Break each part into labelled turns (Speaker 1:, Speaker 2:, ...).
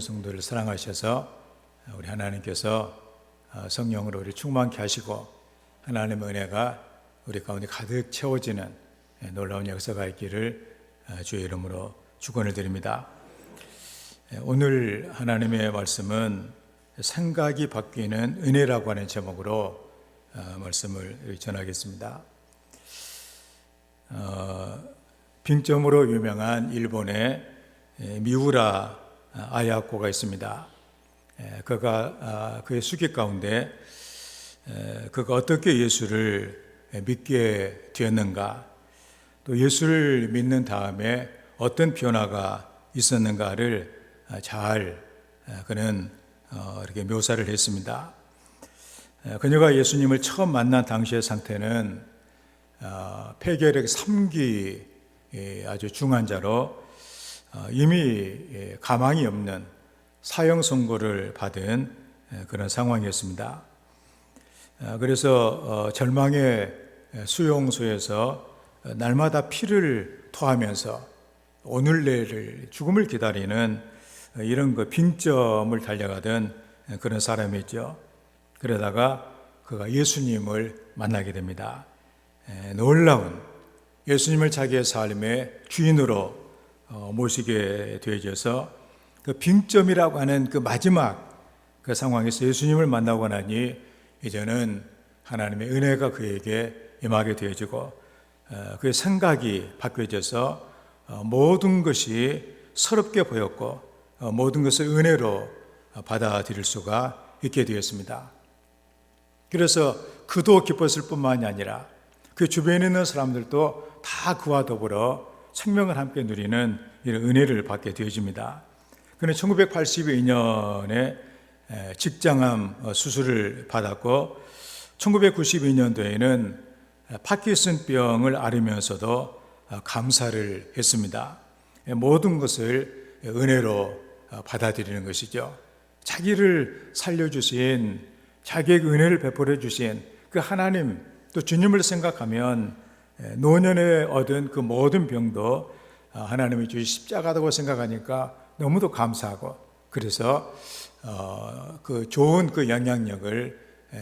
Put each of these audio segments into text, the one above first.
Speaker 1: 성도를 사랑하셔서 우리 하나님께서 성령으로 우리 충만케 하시고 하나님의 은혜가 우리 가운데 가득 채워지는 놀라운 역사가 있기를 주의 이름으로 축원을 드립니다. 오늘 하나님의 말씀은 생각이 바뀌는 은혜라고 하는 제목으로 말씀을 전하겠습니다. 빙점으로 유명한 일본의 미우라 아야코가 있습니다. 그의 수기 가운데 그가 어떻게 예수를 믿게 되었는가, 또 예수를 믿는 다음에 어떤 변화가 있었는가를 잘 그는 이렇게 묘사를 했습니다. 그녀가 예수님을 처음 만난 당시의 상태는 폐결핵 3기 아주 중환자로 이미 가망이 없는 사형 선고를 받은 그런 상황이었습니다. 그래서 절망의 수용소에서 날마다 피를 토하면서 오늘 내일 죽음을 기다리는 이런 빙점을 달려가던 그런 사람이죠. 그러다가 그가 예수님을 만나게 됩니다. 놀라운 예수님을 자기의 삶의 주인으로 모시게 되어져서 그 빙점이라고 하는 그 마지막 그 상황에서 예수님을 만나고 나니 이제는 하나님의 은혜가 그에게 임하게 되어지고 그의 생각이 바뀌어져서 모든 것이 서럽게 보였고 모든 것을 은혜로 받아들일 수가 있게 되었습니다. 그래서 그도 기뻤을 뿐만이 아니라 그 주변에 있는 사람들도 다 그와 더불어 생명을 함께 누리는 이런 은혜를 받게 되어집니다. 그는 1982년에 직장암 수술을 받았고 1992년도에는 파킨슨병을 앓으면서도 감사를 했습니다. 모든 것을 은혜로 받아들이는 것이죠. 자기를 살려주신, 자기에게 은혜를 베풀어 주신 그 하나님, 또 주님을 생각하면 노년에 얻은 그 모든 병도 하나님이 주신 십자가라고 생각하니까 너무도 감사하고, 그래서 그 좋은 그 영향력을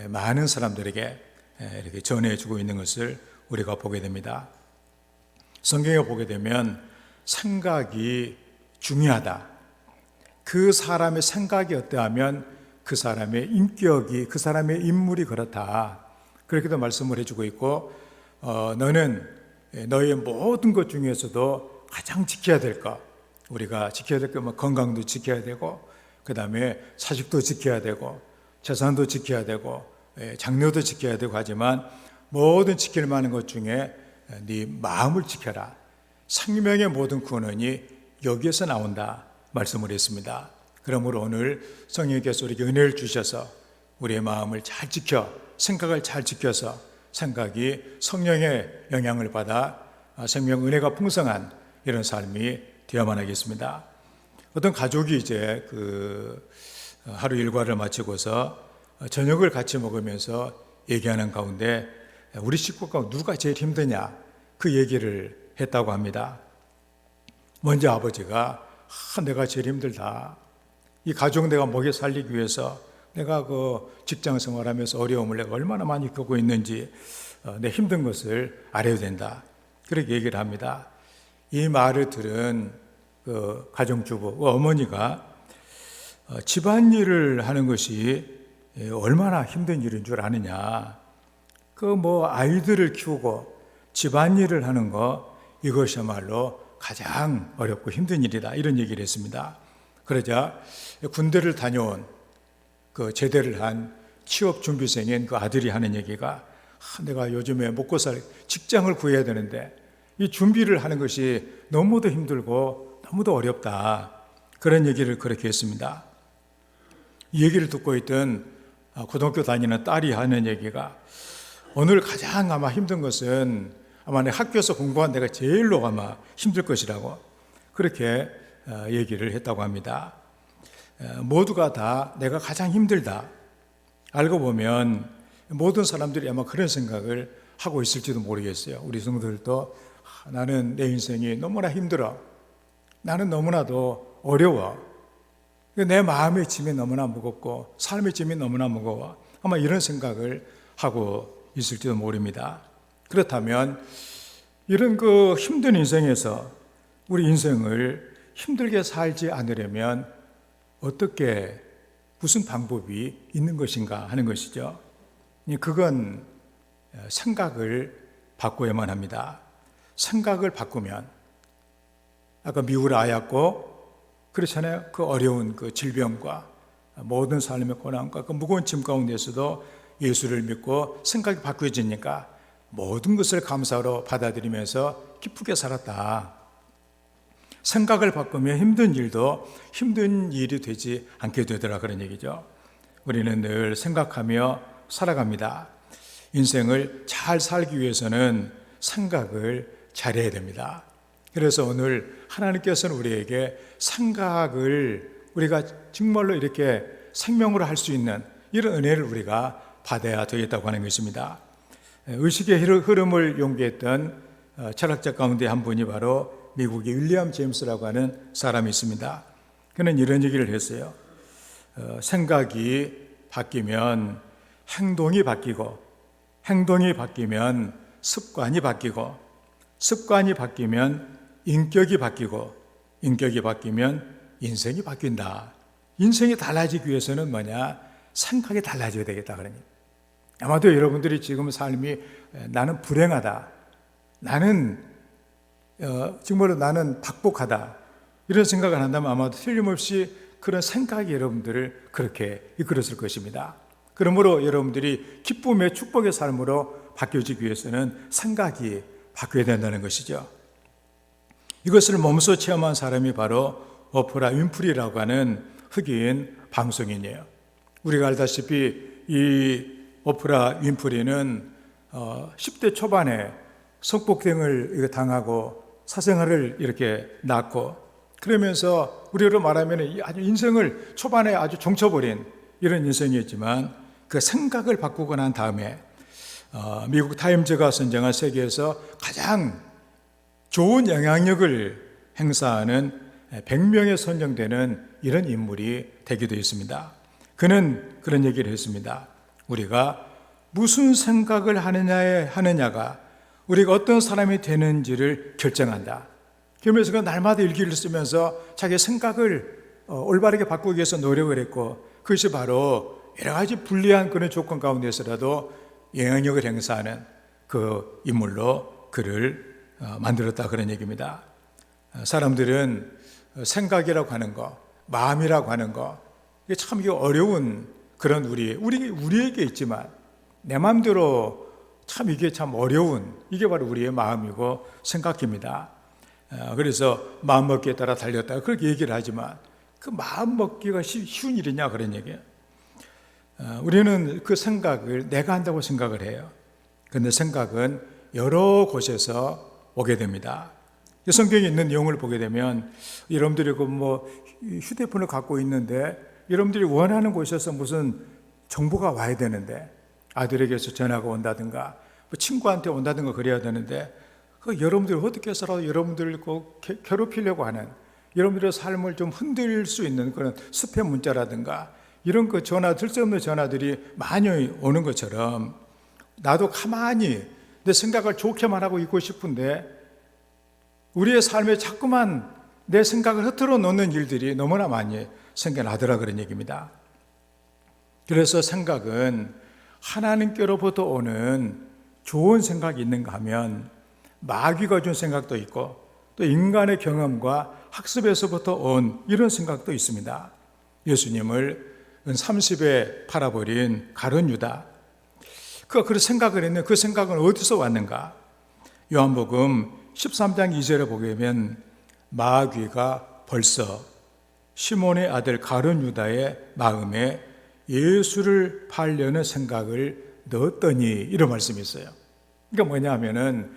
Speaker 1: 많은 사람들에게 이렇게 전해주고 있는 것을 우리가 보게 됩니다. 성경에 보게 되면 생각이 중요하다. 그 사람의 생각이 어떠하면 그 사람의 인격이, 그 사람의 인물이 그렇다. 그렇게도 말씀을 해주고 있고, 너는 너의 모든 것 중에서도 가장 지켜야 될 것, 우리가 지켜야 될 것, 건강도 지켜야 되고, 그 다음에 사직도 지켜야 되고, 재산도 지켜야 되고, 장려도 지켜야 되고 하지만 모든 지킬 만한 것 중에 네 마음을 지켜라. 생명의 모든 근원이 여기에서 나온다 말씀을 했습니다. 그러므로 오늘 성령께서 우리에게 은혜를 주셔서 우리의 마음을 잘 지켜, 생각을 잘 지켜서 생각이 성령의 영향을 받아 생명 은혜가 풍성한 이런 삶이 되어야만 하겠습니다. 어떤 가족이 이제 하루 일과를 마치고서 저녁을 같이 먹으면서 얘기하는 가운데 우리 식구가 누가 제일 힘드냐 그 얘기를 했다고 합니다. 먼저 아버지가 내가 제일 힘들다. 이 가족 내가 먹여 살리기 위해서 내가 그 직장 생활하면서 어려움을 내가 얼마나 많이 겪고 있는지 내 힘든 것을 알아야 된다. 그렇게 얘기를 합니다. 이 말을 들은 그 가정주부, 어머니가 집안일을 하는 것이 얼마나 힘든 일인 줄 아느냐. 아이들을 키우고 집안일을 하는 거 이것이야말로 가장 어렵고 힘든 일이다. 이런 얘기를 했습니다. 그러자 군대를 다녀온 그 제대를 한 취업준비생인 그 아들이 하는 얘기가 내가 요즘에 먹고 살 직장을 구해야 되는데 이 준비를 하는 것이 너무도 힘들고 너무도 어렵다. 그런 얘기를 그렇게 했습니다. 이 얘기를 듣고 있던 고등학교 다니는 딸이 하는 얘기가 오늘 가장 아마 힘든 것은 아마 내 학교에서 공부한 내가 제일로 아마 힘들 것이라고 그렇게 얘기를 했다고 합니다. 모두가 다 내가 가장 힘들다. 알고 보면 모든 사람들이 아마 그런 생각을 하고 있을지도 모르겠어요. 우리 성도들도 나는 내 인생이 너무나 힘들어. 나는 너무나도 어려워. 내 마음의 짐이 너무나 무겁고 삶의 짐이 너무나 무거워. 아마 이런 생각을 하고 있을지도 모릅니다. 그렇다면 이런 그 힘든 인생에서 우리 인생을 힘들게 살지 않으려면 어떻게, 무슨 방법이 있는 것인가 하는 것이죠. 그건 생각을 바꿔야만 합니다. 생각을 바꾸면, 아까 미국을 아였고 그렇잖아요. 그 어려운 그 질병과 모든 삶의 고난과 그 무거운 짐 가운데서도 예수를 믿고 생각이 바뀌어지니까 모든 것을 감사로 받아들이면서 기쁘게 살았다. 생각을 바꾸면 힘든 일도 힘든 일이 되지 않게 되더라, 그런 얘기죠. 우리는 늘 생각하며 살아갑니다. 인생을 잘 살기 위해서는 생각을 잘해야 됩니다. 그래서 오늘 하나님께서는 우리에게 생각을 우리가 정말로 이렇게 생명으로 할 수 있는 이런 은혜를 우리가 받아야 되겠다고 하는 것입니다. 의식의 흐름을 용기했던 철학자 가운데 한 분이 바로 미국의 윌리엄 제임스라고 하는 사람이 있습니다. 그는 이런 얘기를 했어요. 생각이 바뀌면 행동이 바뀌고, 행동이 바뀌면 습관이 바뀌고, 습관이 바뀌면 인격이 바뀌고, 인격이 바뀌면 인생이 바뀐다. 인생이 달라지기 위해서는 뭐냐? 생각이 달라져야 되겠다 그러니. 아마도 여러분들이 지금 삶이 나는 불행하다, 나는 정말로 나는 박복하다, 이런 생각을 한다면 아마도 틀림없이 그런 생각이 여러분들을 그렇게 이끌었을 것입니다. 그러므로 여러분들이 기쁨의 축복의 삶으로 바뀌어지기 위해서는 생각이 바뀌어야 된다는 것이죠. 이것을 몸소 체험한 사람이 바로 오프라 윈프리라고 하는 흑인 방송인이에요. 우리가 알다시피 이 오프라 윈프리는 10대 초반에 성폭행을 당하고 사생활을 이렇게 낳고, 그러면서 우리로 말하면 아주 인생을 초반에 아주 종쳐버린 이런 인생이었지만, 그 생각을 바꾸고 난 다음에 미국 타임즈가 선정한 세계에서 가장 좋은 영향력을 행사하는 100명에 선정되는 이런 인물이 되기도 했습니다. 그는 그런 얘기를 했습니다. 우리가 무슨 생각을 하느냐가 우리가 어떤 사람이 되는지를 결정한다. 그러면서 그 날마다 일기를 쓰면서 자기 생각을 올바르게 바꾸기 위해서 노력을 했고, 그것이 바로 여러 가지 불리한 그런 조건 가운데서라도 영향력을 행사하는 그 인물로 그를 만들었다, 그런 얘기입니다. 사람들은 생각이라고 하는 거, 마음이라고 하는 거, 이게 참 어려운 그런 우리에게 있지만, 내 마음대로 참 이게 참 어려운, 이게 바로 우리의 마음이고 생각입니다. 그래서 마음 먹기에 따라 달렸다, 그렇게 얘기를 하지만 그 마음 먹기가 쉬운 일이냐, 그런 얘기예요. 우리는 그 생각을 내가 한다고 생각을 해요. 그런데 생각은 여러 곳에서 오게 됩니다. 성경에 있는 내용을 보게 되면 여러분들이 휴대폰을 갖고 있는데 여러분들이 원하는 곳에서 무슨 정보가 와야 되는데, 아들에게서 전화가 온다든가 친구한테 온다든가 그래야 되는데, 여러분들이 어떻게 해서라도 여러분들을 괴롭히려고 하는, 여러분들의 삶을 좀 흔들 수 있는 그런 스팸 문자라든가 이런 그 쓸데없는 전화들이 많이 오는 것처럼, 나도 가만히 내 생각을 좋게만 하고 있고 싶은데 우리의 삶에 자꾸만 내 생각을 흐트러 놓는 일들이 너무나 많이 생겨나더라, 그런 얘기입니다. 그래서 생각은 하나님께로부터 오는 좋은 생각이 있는가 하면 마귀가 준 생각도 있고, 또 인간의 경험과 학습에서부터 온 이런 생각도 있습니다. 예수님을 30에 팔아버린 가룟 유다, 그가 그런 생각을 했는데 그 생각은 어디서 왔는가? 요한복음 13장 2절에 보게 되면 마귀가 벌써 시몬의 아들 가룟 유다의 마음에 예수를 팔려는 생각을 넣었더니, 이런 말씀이 있어요. 그러니까 뭐냐 하면은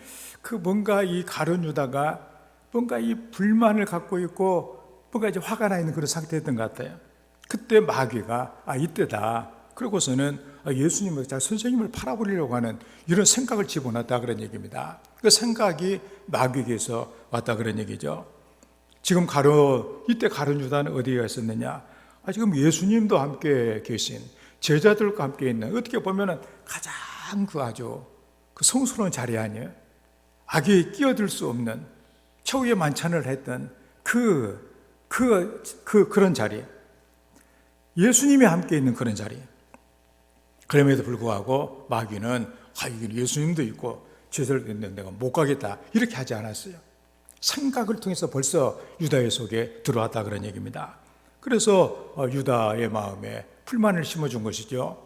Speaker 1: 뭔가 이 가룟 유다가 뭔가 이 불만을 갖고 있고 뭔가 이제 화가 나 있는 그런 상태였던 것 같아요. 그때 마귀가 이때다, 그러고서는 예수님을, 선생님을 팔아버리려고 하는 이런 생각을 집어넣었다, 그런 얘기입니다. 그 생각이 마귀에게서 왔다, 그런 얘기죠. 지금 이때 가룟 유다는 어디에 있었느냐? 지금 예수님도 함께 계신 제자들과 함께 있는, 어떻게 보면 가장 아주 그 성스러운 자리 아니에요? 악이 끼어들 수 없는 최후의 만찬을 했던 그런 자리, 예수님이 함께 있는 그런 자리. 그럼에도 불구하고 마귀는 이게 예수님도 있고 제자들도 있는데 내가 못 가겠다, 이렇게 하지 않았어요. 생각을 통해서 벌써 유다의 속에 들어왔다, 그런 얘기입니다. 그래서 유다의 마음에 불만을 심어준 것이죠.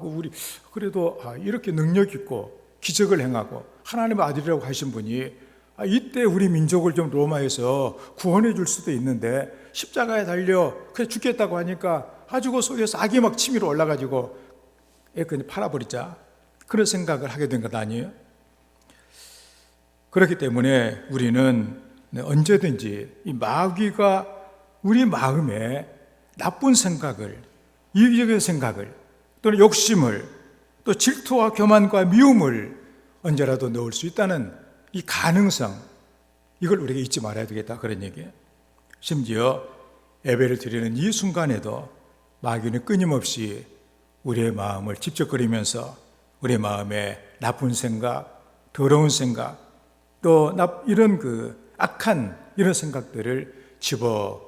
Speaker 1: 우리 그래도 이렇게 능력 있고 기적을 행하고 하나님의 아들이라고 하신 분이 이때 우리 민족을 좀 로마에서 구원해 줄 수도 있는데 십자가에 달려 그래 죽겠다고 하니까 아주 그 속에서 악이 막 치밀어 올라가지고 그냥 팔아버리자, 그런 생각을 하게 된 것 아니에요? 그렇기 때문에 우리는 언제든지 이 마귀가 우리 마음에 나쁜 생각을, 이기적인 생각을, 또는 욕심을, 또 질투와 교만과 미움을 언제라도 넣을 수 있다는 이 가능성, 이걸 우리가 잊지 말아야 되겠다, 그런 얘기예요. 심지어 예배를 드리는 이 순간에도 마귀는 끊임없이 우리의 마음을 집적거리면서 우리의 마음에 나쁜 생각, 더러운 생각, 또 이런 악한 이런 생각들을 집어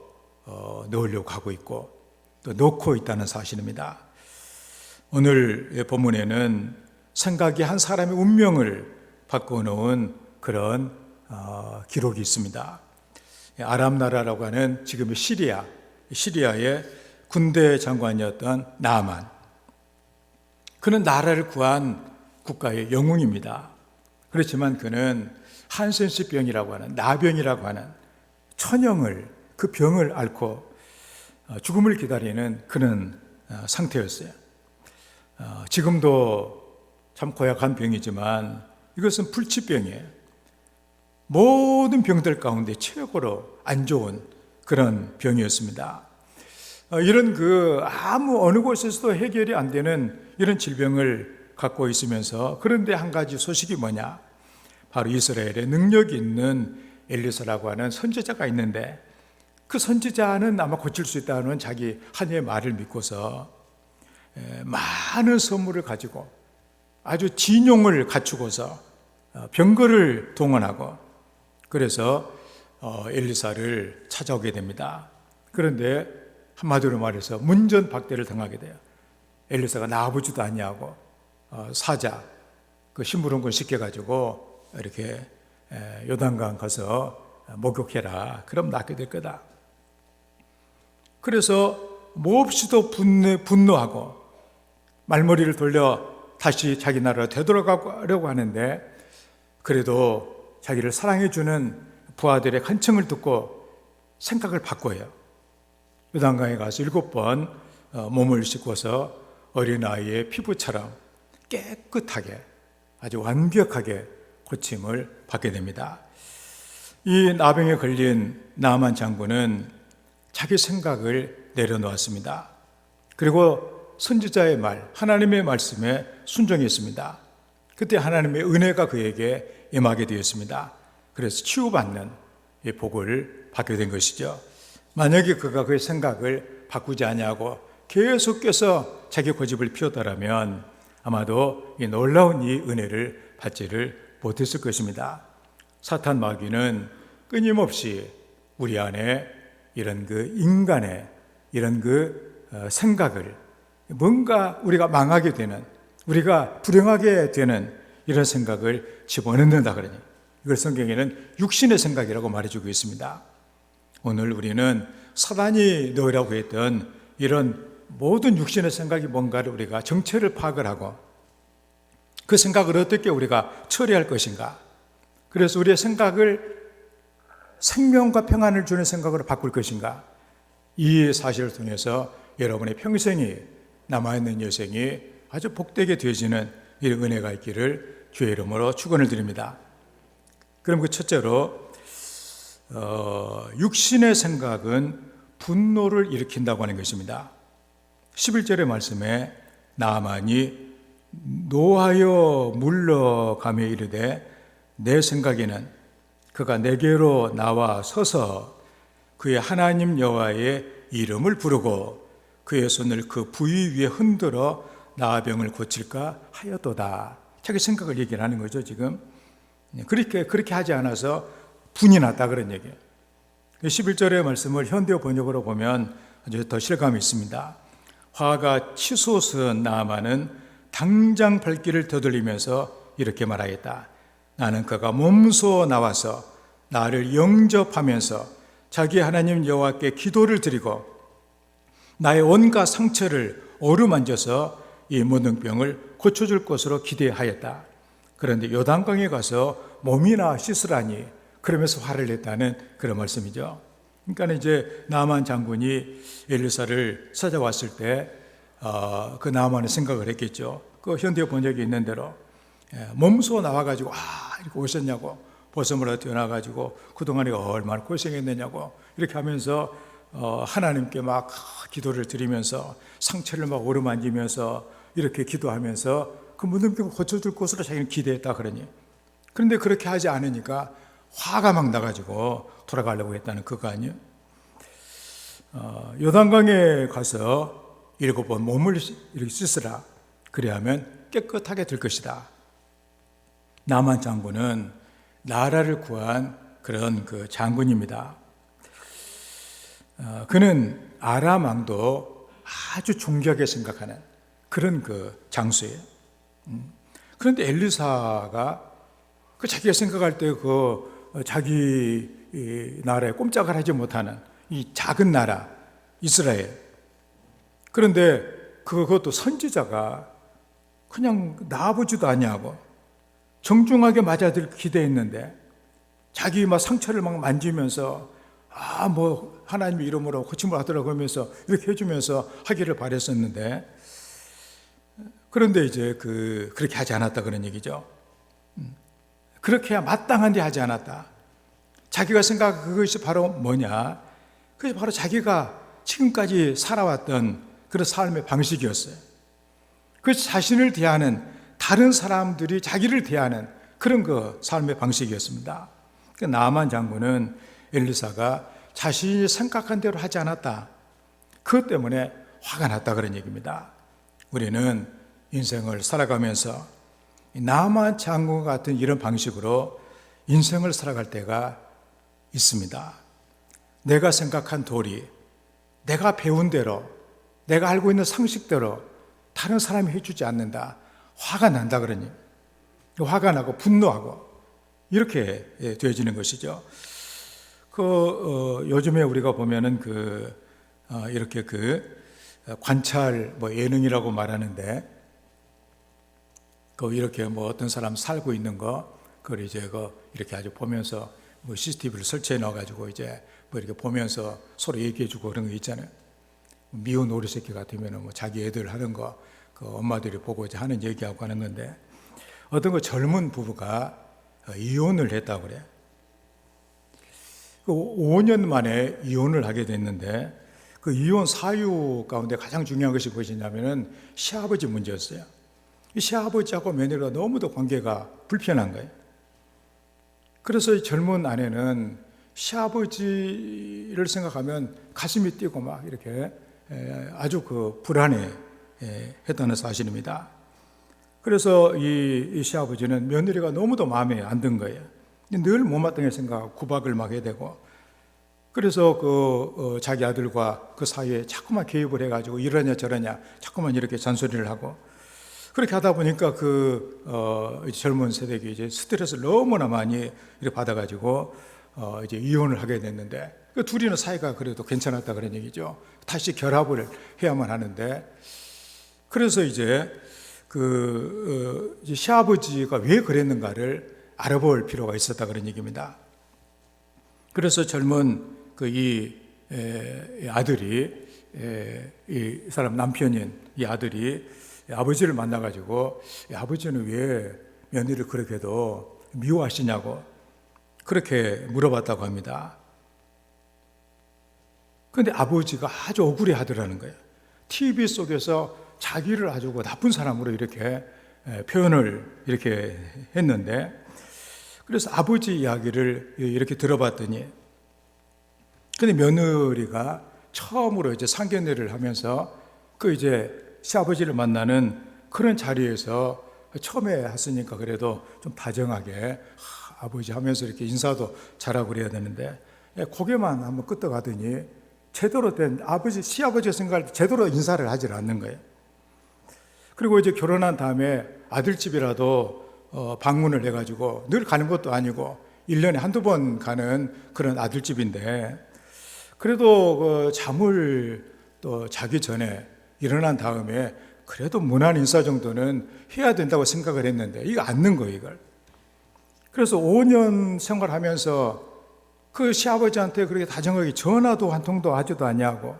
Speaker 1: 넣으려고 하고 있고 또 놓고 있다는 사실입니다. 오늘 본문에는 생각이 한 사람의 운명을 바꿔놓은 그런 기록이 있습니다. 아람 나라라고 하는 지금의 시리아의 군대 장관이었던 나아만, 그는 나라를 구한 국가의 영웅입니다. 그렇지만 그는 한센시병이라고 하는, 나병이라고 하는 천형을, 그 병을 앓고 죽음을 기다리는 그런 상태였어요. 지금도 참 고약한 병이지만 이것은 불치병이에요. 모든 병들 가운데 최고로 안 좋은 그런 병이었습니다. 이런 아무 어느 곳에서도 해결이 안 되는 이런 질병을 갖고 있으면서, 그런데 한 가지 소식이 뭐냐? 바로 이스라엘에 능력이 있는 엘리사라고 하는 선지자가 있는데, 그 선지자는 아마 고칠 수 있다는 자기 한의 말을 믿고서 많은 선물을 가지고 아주 진용을 갖추고서 병거를 동원하고, 그래서 엘리사를 찾아오게 됩니다. 그런데 한마디로 말해서 문전박대를 당하게 돼요. 엘리사가 나아보지도 아니하고 사자, 그 심부름꾼 시켜가지고 이렇게 요단강 가서 목욕해라, 그럼 낫게 될 거다. 그래서 몹시도 분노하고 말머리를 돌려 다시 자기 나라로 되돌아가려고 하는데, 그래도 자기를 사랑해주는 부하들의 간청을 듣고 생각을 바꿔요. 요단강에 가서 7번 몸을 씻고서 어린아이의 피부처럼 깨끗하게, 아주 완벽하게 고침을 받게 됩니다. 이 나병에 걸린 나아만 장군은 자기 생각을 내려놓았습니다. 그리고 선지자의 말, 하나님의 말씀에 순종했습니다. 그때 하나님의 은혜가 그에게 임하게 되었습니다. 그래서 치유받는 이 복을 받게 된 것이죠. 만약에 그가 그의 생각을 바꾸지 아니하고 계속해서 자기 고집을 피웠더라면 아마도 이 놀라운 이 은혜를 받지를 못했을 것입니다. 사탄 마귀는 끊임없이 우리 안에 이런 인간의 이런 생각을, 뭔가 우리가 망하게 되는, 우리가 불행하게 되는 이런 생각을 집어넣는다 그러니, 이걸 성경에는 육신의 생각이라고 말해주고 있습니다. 오늘 우리는 사단이 넣으라고 했던 이런 모든 육신의 생각이 뭔가를 우리가 정체를 파악을 하고 그 생각을 어떻게 우리가 처리할 것인가, 그래서 우리의 생각을 생명과 평안을 주는 생각으로 바꿀 것인가, 이 사실을 통해서 여러분의 평생이, 남아있는 여생이 아주 복되게 되어지는 이 은혜가 있기를 주의 이름으로 축원을 드립니다. 그럼 첫째로 육신의 생각은 분노를 일으킨다고 하는 것입니다. 11절의 말씀에 나아만이 노하여 물러가며 이르되 내 생각에는 그가 내게로 나와 서서 그의 하나님 여호와의 이름을 부르고 그의 손을 그 부위 위에 흔들어 나병을 고칠까 하였도다. 자기 생각을 얘기를 하는 거죠, 지금. 그렇게 하지 않아서 분이 났다, 그런 얘기예요. 11절의 말씀을 현대 번역으로 보면 아주 더 실감이 있습니다. 화가 치솟은 나아만은 당장 발길을 되돌리면서 이렇게 말하였다. 나는 그가 몸소 나와서 나를 영접하면서 자기 하나님 여호와께 기도를 드리고 나의 온갖 상처를 어루만져서 이 문둥병을 고쳐줄 것으로 기대하였다. 그런데 요단강에 가서 몸이나 씻으라니 그러면서 화를 냈다는 그런 말씀이죠. 그러니까 이제 나만 장군이 엘리사를 찾아왔을 때 그 나만의 생각을 했겠죠. 그 현대 번역에 있는 대로 몸소 나와가지고 이렇게 오셨냐고, 보섬으로 태어나가지고 그동안에 얼마나 고생했느냐고 이렇게 하면서 하나님께 막 기도를 드리면서 상처를 막 오르만지면서 이렇게 기도하면서 그 문둥병을 고쳐줄 것으로 자기는 기대했다 그러니. 그런데 그렇게 하지 않으니까 화가 막 나가지고 돌아가려고 했다는 그거 아니에요? 요단강에 가서 7번 몸을 이렇게 씻으라. 그래야면 깨끗하게 될 것이다. 나만 장군은 나라를 구한 그런 그 장군입니다. 그는 아람 왕도 아주 존귀하게 생각하는 그런 그 장수예요. 그런데 엘리사가 그 자기가 생각할 때 자기 나라에 꼼짝을 하지 못하는 이 작은 나라 이스라엘. 그런데 그것도 선지자가 그냥 나아보지도 아니하고 정중하게 맞아들 기대했는데 자기 막 상처를 막 만지면서 뭐 하나님의 이름으로 고침을 하더라고 하면서 이렇게 해주면서 하기를 바랬었는데 그런데 이제 그렇게 하지 않았다 그런 얘기죠. 그렇게 해야 마땅한 데 하지 않았다. 자기가 생각한 그것이 바로 뭐냐? 그것이 바로 자기가 지금까지 살아왔던 그런 삶의 방식이었어요. 그 자신을 대하는 다른 사람들이 자기를 대하는 그런 그 삶의 방식이었습니다. 나아만 장군은 엘리사가 자신이 생각한 대로 하지 않았다. 그것 때문에 화가 났다 그런 얘기입니다. 우리는 인생을 살아가면서 나아만 장군 같은 이런 방식으로 인생을 살아갈 때가 있습니다. 내가 생각한 도리, 내가 배운 대로, 내가 알고 있는 상식대로 다른 사람이 해주지 않는다. 화가 난다 그러니. 화가 나고 분노하고 이렇게 되어지는 것이죠. 요즘에 우리가 보면은 이렇게 관찰 예능이라고 말하는데 이렇게 어떤 사람 살고 있는 그걸 이제 이렇게 아주 보면서 CCTV를 설치해 넣어가지고 이제 이렇게 보면서 서로 얘기해주고 그런 거 있잖아요. 미운 오리 새끼 같으면 자기 애들 하는 거 엄마들이 보고 이제 하는 얘기하고 하는 건데 어떤 젊은 부부가 이혼을 했다고 그래. 5년 만에 이혼을 하게 됐는데 그 이혼 사유 가운데 가장 중요한 것이 무엇이냐면은 시아버지 문제였어요. 이 시아버지하고 며느리가 너무도 관계가 불편한 거예요. 그래서 이 젊은 아내는 시아버지를 생각하면 가슴이 뛰고 막 이렇게 아주 불안해 했다는 사실입니다. 그래서 이 시아버지는 며느리가 너무도 마음에 안 든 거예요. 늘 못마땅하게 생각하고 구박을 막 해야 되고 그래서 자기 아들과 그 사이에 자꾸만 개입을 해가지고 이러냐 저러냐 자꾸만 이렇게 잔소리를 하고 그렇게 하다 보니까 젊은 세대가 이제 스트레스를 너무나 많이 이렇게 받아가지고 이제 이혼을 하게 됐는데 둘이는 사이가 그래도 괜찮았다 그런 얘기죠. 다시 결합을 해야만 하는데 그래서 이제 시아버지가 왜 그랬는가를 알아볼 필요가 있었다 그런 얘기입니다. 그래서 젊은 이 아들이 이 사람 남편인 이 아들이 아버지를 만나가지고 아버지는 왜 며느리를 그렇게도 미워하시냐고 그렇게 물어봤다고 합니다. 그런데 아버지가 아주 억울해 하더라는 거예요. TV 속에서 자기를 아주 나쁜 사람으로 이렇게 표현을 이렇게 했는데 그래서 아버지 이야기를 이렇게 들어봤더니 근데 며느리가 처음으로 이제 상견례를 하면서 그 이제 시아버지를 만나는 그런 자리에서 처음에 했으니까 그래도 좀 다정하게 아버지 하면서 이렇게 인사도 잘하고 그래야 되는데 고개만 한번 끄덕하더니 제대로 된 시아버지가 생각할 때 제대로 인사를 하질 않는 거예요. 그리고 이제 결혼한 다음에 아들집이라도 방문을 해가지고 늘 가는 것도 아니고 1년에 한두 번 가는 그런 아들집인데 그래도 그 잠을 또 자기 전에 일어난 다음에 그래도 무난 인사 정도는 해야 된다고 생각을 했는데 이거 않는 거예요, 이걸. 그래서 5년 생활하면서 그 시아버지한테 그렇게 다정하게 전화도 한 통도 하지도 않냐고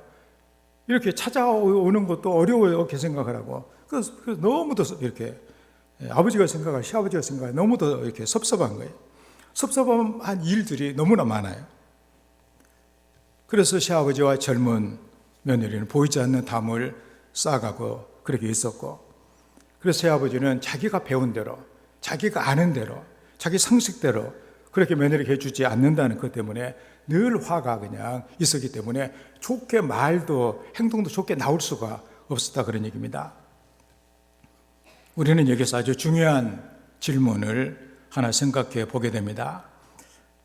Speaker 1: 이렇게 찾아오는 것도 어려워요, 생각을 하고. 그래서 너무도 이렇게 아버지가 생각할, 시아버지가 생각할 너무도 이렇게 섭섭한 거예요. 섭섭한 일들이 너무나 많아요. 그래서 시아버지와 젊은 며느리는 보이지 않는 담을 쌓아가고 그렇게 있었고, 그래서 시아버지는 자기가 배운 대로, 자기가 아는 대로, 자기 상식대로 그렇게 며느리가 해주지 않는다는 것 때문에 늘 화가 그냥 있었기 때문에 좋게 말도 행동도 좋게 나올 수가 없었다, 그런 얘기입니다. 우리는 여기서 아주 중요한 질문을 하나 생각해 보게 됩니다.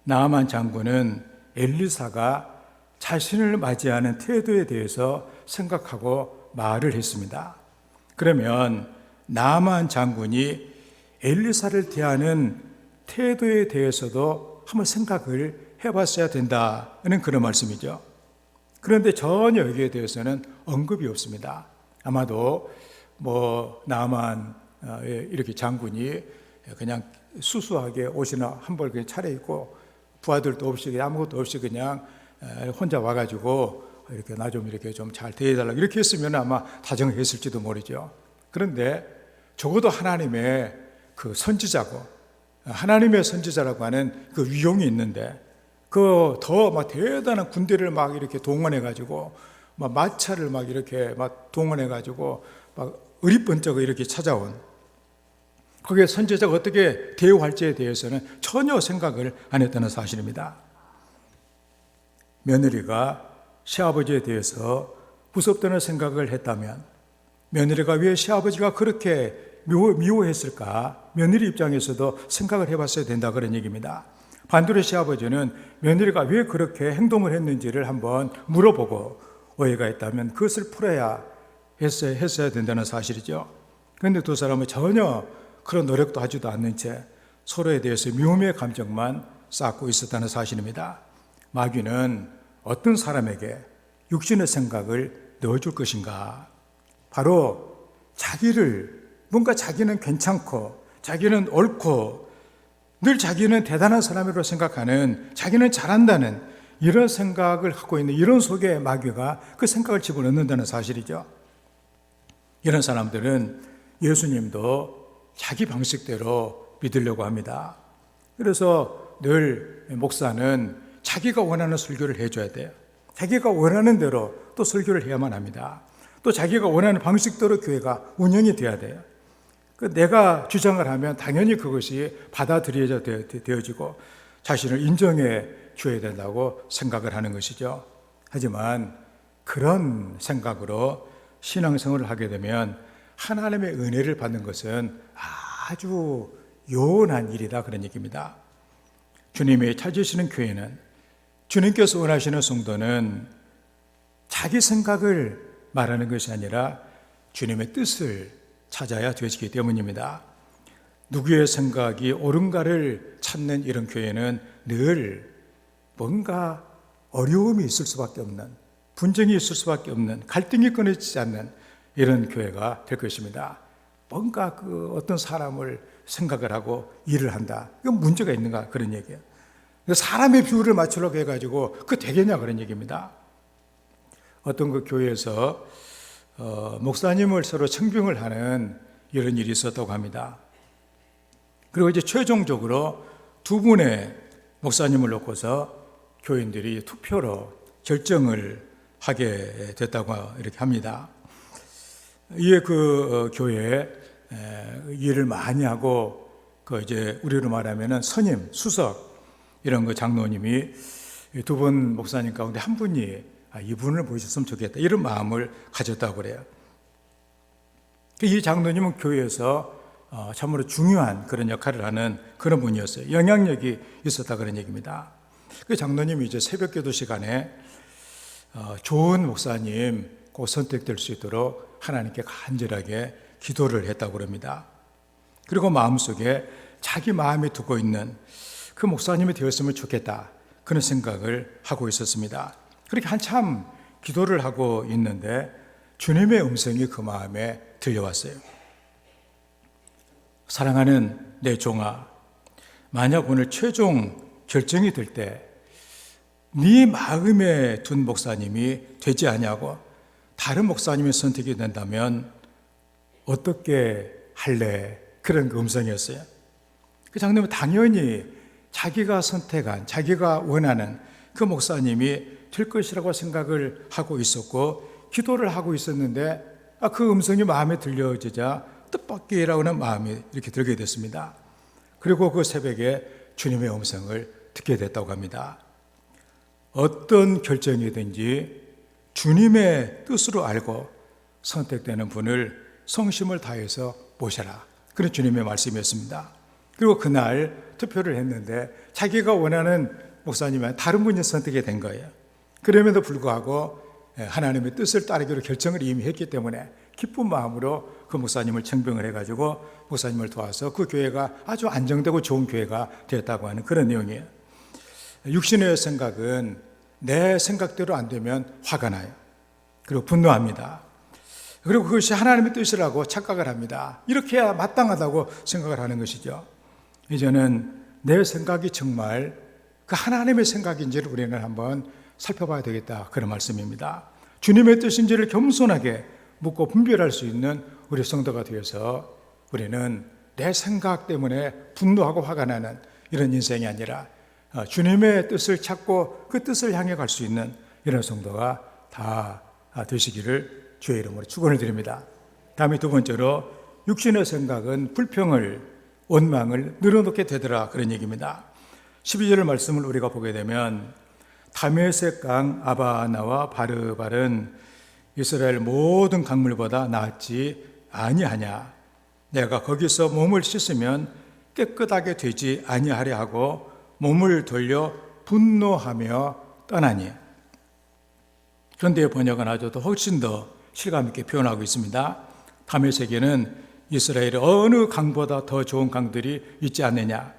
Speaker 1: 나아만 장군은 엘리사가 자신을 맞이하는 태도에 대해서 생각하고 말을 했습니다. 그러면 나아만 장군이 엘리사를 대하는 태도에 대해서도 한번 생각을 해봤어야 된다는 그런 말씀이죠. 그런데 전혀 여기에 대해서는 언급이 없습니다. 아마도 나아만 이렇게 장군이 그냥 수수하게 옷이나 한 벌 그냥 차려입고 부하들도 없이 아무것도 없이 그냥 혼자 와가지고 이렇게 나 좀 이렇게 좀 잘 대해달라고 이렇게 했으면 아마 다정했을지도 모르죠. 그런데 적어도 하나님의 그 선지자고 하나님의 선지자라고 하는 그 위용이 있는데 그 더 막 대단한 군대를 막 이렇게 동원해가지고 막 마차를 막 이렇게 막 동원해가지고 막 의리번쩍 이렇게 찾아온 거기에 선지자가 어떻게 대우할지에 대해서는 전혀 생각을 안 했다는 사실입니다. 며느리가 시아버지에 대해서 무섭다는 생각을 했다면 며느리가 왜 시아버지가 그렇게 미워했을까? 며느리 입장에서도 생각을 해봤어야 된다, 그런 얘기입니다. 반대로 시아버지는 며느리가 왜 그렇게 행동을 했는지를 한번 물어보고 오해가 있다면 그것을 풀어야 했어야 된다는 사실이죠. 그런데 두 사람은 전혀 그런 노력도 하지도 않는 채 서로에 대해서 미움의 감정만 쌓고 있었다는 사실입니다. 마귀는 어떤 사람에게 육신의 생각을 넣어줄 것인가? 바로 뭔가 자기는 괜찮고 자기는 옳고 늘 자기는 대단한 사람으로 생각하는, 자기는 잘한다는 이런 생각을 갖고 있는 이런 속에 마귀가 그 생각을 집어넣는다는 사실이죠. 이런 사람들은 예수님도 자기 방식대로 믿으려고 합니다. 그래서 늘 목사는 자기가 원하는 설교를 해줘야 돼요. 자기가 원하는 대로 또 설교를 해야만 합니다. 또 자기가 원하는 방식대로 교회가 운영이 돼야 돼요. 내가 주장을 하면 당연히 그것이 받아들여지고 자신을 인정해 줘야 된다고 생각을 하는 것이죠. 하지만 그런 생각으로 신앙생활을 하게 되면 하나님의 은혜를 받는 것은 아주 요원한 일이다, 그런 얘기입니다. 주님이 찾으시는 교회는, 주님께서 원하시는 성도는 자기 생각을 말하는 것이 아니라 주님의 뜻을 찾아야 되시기 때문입니다. 누구의 생각이 옳은가를 찾는 이런 교회는 늘 뭔가 어려움이 있을 수밖에 없는, 분쟁이 있을 수밖에 없는, 갈등이 끊어지지 않는 이런 교회가 될 것입니다. 뭔가 어떤 사람을 생각을 하고 일을 한다, 이건 문제가 있는가, 그런 얘기예요. 사람의 비율을 맞추려고 해가지고 그 되겠냐, 그런 얘기입니다. 어떤 그 교회에서 목사님을 서로 청빙을 하는 이런 일이 있었다고 합니다. 그리고 이제 최종적으로 두 분의 목사님을 놓고서 교인들이 투표로 결정을 하게 됐다고 이렇게 합니다. 이에 그 교회에 일을 많이 하고 이제 우리로 말하면은 선임, 수석 이런 그 장로님이 두 분 목사님 가운데 한 분이 이분을 보셨으면 좋겠다, 이런 마음을 가졌다고 그래요. 이 장로님은 교회에서 참으로 중요한 그런 역할을 하는 그런 분이었어요. 영향력이 있었다 그런 얘기입니다. 그 장로님이 이제 새벽기도 시간에 좋은 목사님 꼭 선택될 수 있도록 하나님께 간절하게 기도를 했다고 그럽니다. 그리고 마음속에 자기 마음에 두고 있는 그 목사님이 되었으면 좋겠다, 그런 생각을 하고 있었습니다. 그렇게 한참 기도를 하고 있는데 주님의 음성이 그 마음에 들려왔어요. 사랑하는 내 종아, 만약 오늘 최종 결정이 될 때 네 마음에 둔 목사님이 되지 아니하고 다른 목사님이 선택이 된다면 어떻게 할래? 그런 음성이었어요. 그 장로님은 당연히 자기가 선택한, 자기가 원하는 그 목사님이 될 것이라고 생각을 하고 있었고 기도를 하고 있었는데 그 음성이 마음에 들려지자 뜻밖이라고 하는 마음이 이렇게 들게 됐습니다. 그리고 그 새벽에 주님의 음성을 듣게 됐다고 합니다. 어떤 결정이든지 주님의 뜻으로 알고 선택되는 분을 성심을 다해서 모셔라, 그런 주님의 말씀이었습니다. 그리고 그날 투표를 했는데 자기가 원하는 목사님은 다른 분이 선택이 된 거예요. 그럼에도 불구하고 하나님의 뜻을 따르기로 결정을 이미 했기 때문에 기쁜 마음으로 그 목사님을 청빙을 해가지고 목사님을 도와서 그 교회가 아주 안정되고 좋은 교회가 되었다고 하는 그런 내용이에요. 육신의 생각은 내 생각대로 안 되면 화가 나요. 그리고 분노합니다. 그리고 그것이 하나님의 뜻이라고 착각을 합니다. 이렇게 해야 마땅하다고 생각을 하는 것이죠. 이제는 내 생각이 정말 그 하나님의 생각인지를 우리는 한번 살펴봐야 되겠다, 그런 말씀입니다. 주님의 뜻인지를 겸손하게 묻고 분별할 수 있는 우리 성도가 되어서 우리는 내 생각 때문에 분노하고 화가 나는 이런 인생이 아니라 주님의 뜻을 찾고 그 뜻을 향해 갈 수 있는 이런 성도가 다 되시기를 주의 이름으로 축원을 드립니다. 다음에 두 번째로 육신의 생각은 불평을, 원망을 늘어놓게 되더라, 그런 얘기입니다. 12절 말씀을 우리가 보게 되면 다메섹 강 아바나와 바르발은 이스라엘 모든 강물보다 낫지 아니하냐. 내가 거기서 몸을 씻으면 깨끗하게 되지 아니하려 하고 몸을 돌려 분노하며 떠나니. 현대의 번역은 아주 훨씬 더 실감 있게 표현하고 있습니다. 다메섹에는 이스라엘의 어느 강보다 더 좋은 강들이 있지 않느냐.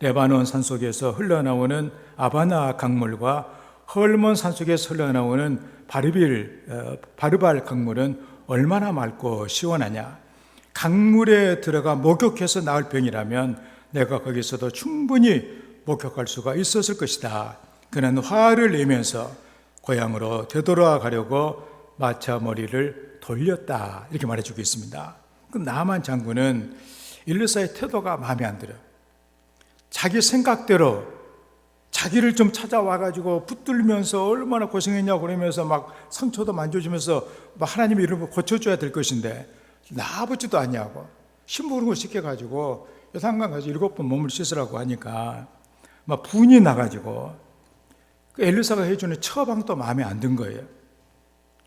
Speaker 1: 레바논 산속에서 흘러나오는 아바나 강물과 헐몬 산속에서 흘러나오는 바르발 강물은 얼마나 맑고 시원하냐. 강물에 들어가 목욕해서 나을 병이라면 내가 거기서도 충분히 목욕할 수가 있었을 것이다. 그는 화를 내면서 고향으로 되돌아가려고 마차 머리를 돌렸다, 이렇게 말해주고 있습니다. 그럼 나만 장군은 일르사의 태도가 마음에 안 들어요. 자기 생각대로 자기를 좀 찾아와가지고 붙들면서 얼마나 고생했냐고 그러면서 막 상처도 만져주면서 막 하나님이 이런 거 고쳐줘야 될 것인데 나아보지도 않냐고 심부름을 시켜가지고 요단강 가서 7번 몸을 씻으라고 하니까 막 분이 나가지고 그 엘리사가 해주는 처방도 마음에 안 든 거예요.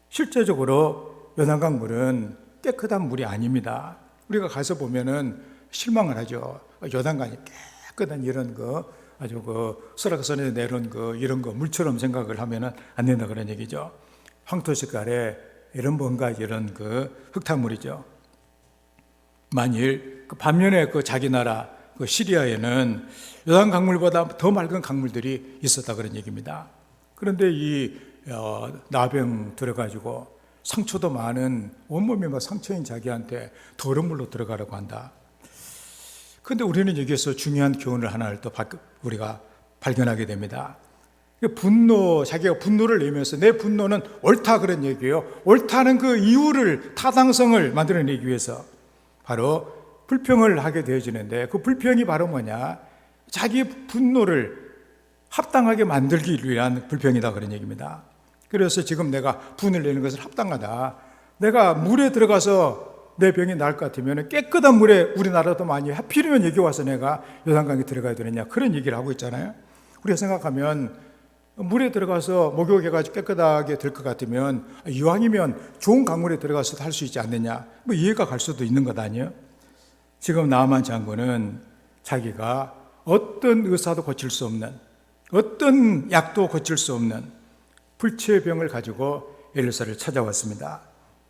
Speaker 1: 실제적으로 요단강 물은 깨끗한 물이 아닙니다. 우리가 가서 보면은 실망을 하죠. 요단강이 깨끗한 이런 거, 아주 그 설악산에 내려온 거, 이런 거 물처럼 생각을 하면은 안 된다, 그런 얘기죠. 황토 색깔에 이런 뭔가 이런 그 흙탕물이죠. 만일 그 반면에 그 자기 나라 그 시리아에는 요단 강물보다 더 맑은 강물들이 있었다, 그런 얘기입니다. 그런데 이 나병 들어가지고 상처도 많은 온몸이 막 상처인 자기한테 더러운 물로 들어가라고 한다. 그런데 우리는 여기에서 중요한 교훈을 하나를 또 우리가 발견하게 됩니다. 분노, 자기가 분노를 내면서 내 분노는 옳다, 그런 얘기예요. 옳다는 그 이유를, 타당성을 만들어내기 위해서 바로 불평을 하게 되어지는데, 그 불평이 바로 뭐냐? 자기 분노를 합당하게 만들기 위한 불평이다, 그런 얘기입니다. 그래서 지금 내가 분을 내는 것은 합당하다. 내가 물에 들어가서 내 병이 나을 것 같으면 깨끗한 물에, 우리나라도 많이 하필이면 여기 와서 내가 요단강에 들어가야 되느냐, 그런 얘기를 하고 있잖아요. 우리가 생각하면 물에 들어가서 목욕해가지고 깨끗하게 될 것 같으면 이왕이면 좋은 강물에 들어가서 할 수 있지 않느냐, 뭐 이해가 갈 수도 있는 것 아니에요? 지금 나만 장군은 자기가 어떤 의사도 고칠 수 없는, 어떤 약도 고칠 수 없는 불치의 병을 가지고 엘리사를 찾아왔습니다.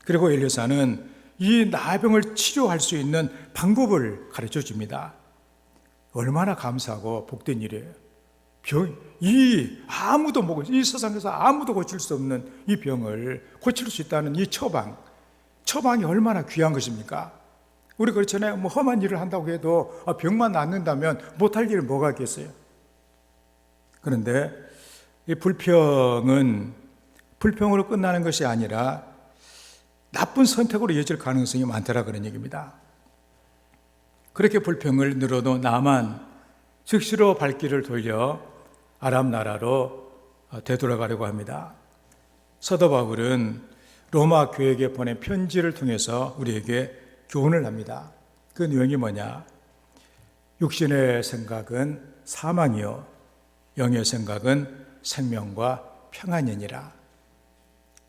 Speaker 1: 그리고 엘리사는 이 나병을 치료할 수 있는 방법을 가르쳐 줍니다. 얼마나 감사하고 복된 일이에요. 이 세상에서 아무도 고칠 수 없는 이 병을 고칠 수 있다는 이 처방이 얼마나 귀한 것입니까? 우리 그렇잖아요. 뭐 험한 일을 한다고 해도 병만 낫는다면 못할 일은 뭐가 있겠어요? 그런데 이 불평으로 끝나는 것이 아니라 나쁜 선택으로 이어질 가능성이 많더라, 그런 얘기입니다. 그렇게 불평을 늘어도 나만 즉시로 발길을 돌려 아람 나라로 되돌아가려고 합니다. 사도 바울은 로마 교회에게 보낸 편지를 통해서 우리에게 교훈을 합니다. 그 내용이 뭐냐? 육신의 생각은 사망이요 영의 생각은 생명과 평안이니라.